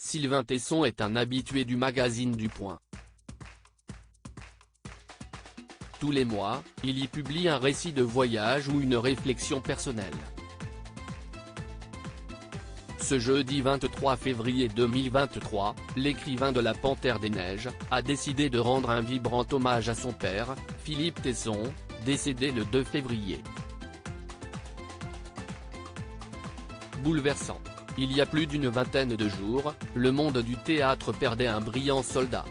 Sylvain Tesson est un habitué du magazine Du Point. Tous les mois, il y publie un récit de voyage ou une réflexion personnelle. Ce jeudi 23 février 2023, l'écrivain de La Panthère des Neiges, a décidé de rendre un vibrant hommage à son père, Philippe Tesson, décédé le 2 février. Bouleversant. Il y a plus d'une vingtaine de jours, le monde du théâtre perdait un brillant soldat.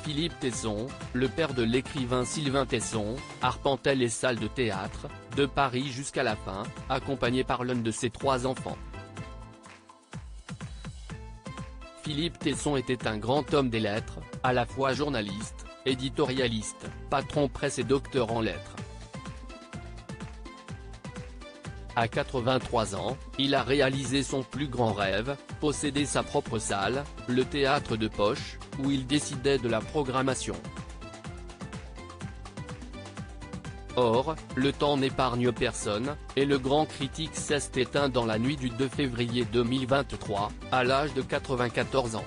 Philippe Tesson, le père de l'écrivain Sylvain Tesson, arpentait les salles de théâtre, de Paris jusqu'à la fin, accompagné par l'un de ses 3 enfants. Philippe Tesson était un grand homme des lettres, à la fois journaliste, éditorialiste, patron presse et docteur en lettres. À 83 ans, il a réalisé son plus grand rêve, posséder sa propre salle, le théâtre de poche, où il décidait de la programmation. Or, le temps n'épargne personne, et le grand critique s'est éteint dans la nuit du 2 février 2023, à l'âge de 94 ans.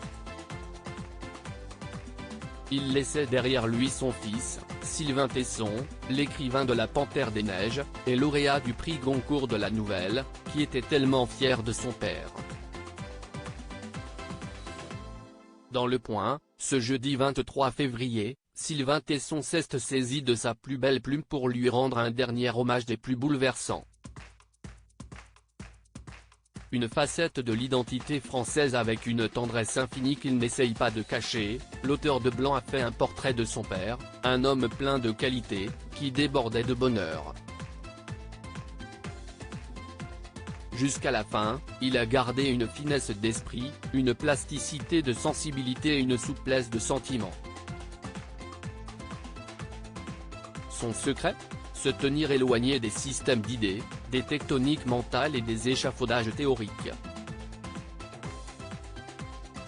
Il laissait derrière lui son fils, Sylvain Tesson, l'écrivain de La Panthère des Neiges, et lauréat du prix Goncourt de la Nouvelle, qui était tellement fier de son père. Dans Le Point, ce jeudi 23 février, Sylvain Tesson s'est saisi de sa plus belle plume pour lui rendre un dernier hommage des plus bouleversants. Une facette de l'identité française avec une tendresse infinie qu'il n'essaye pas de cacher, l'auteur de Blanc a fait un portrait de son père, un homme plein de qualités, qui débordait de bonheur. Jusqu'à la fin, il a gardé une finesse d'esprit, une plasticité de sensibilité et une souplesse de sentiment. Son secret ? Se tenir éloigné des systèmes d'idées, des tectoniques mentales et des échafaudages théoriques.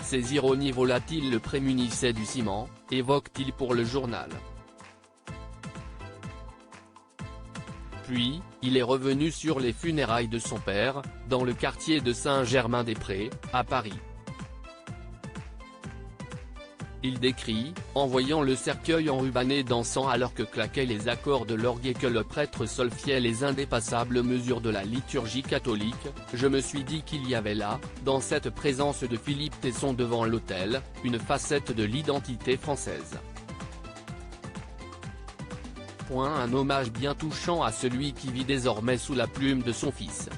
Ses ironies volatiles le prémunissaient du ciment, évoque-t-il pour le journal. Puis, il est revenu sur les funérailles de son père, dans le quartier de Saint-Germain-des-Prés, à Paris. Il décrit, en voyant le cercueil enrubanné dansant alors que claquaient les accords de l'orgue et que le prêtre solfiait les indépassables mesures de la liturgie catholique, je me suis dit qu'il y avait là, dans cette présence de Philippe Tesson devant l'autel, une facette de l'identité française. Un hommage bien touchant à celui qui vit désormais sous la plume de son fils.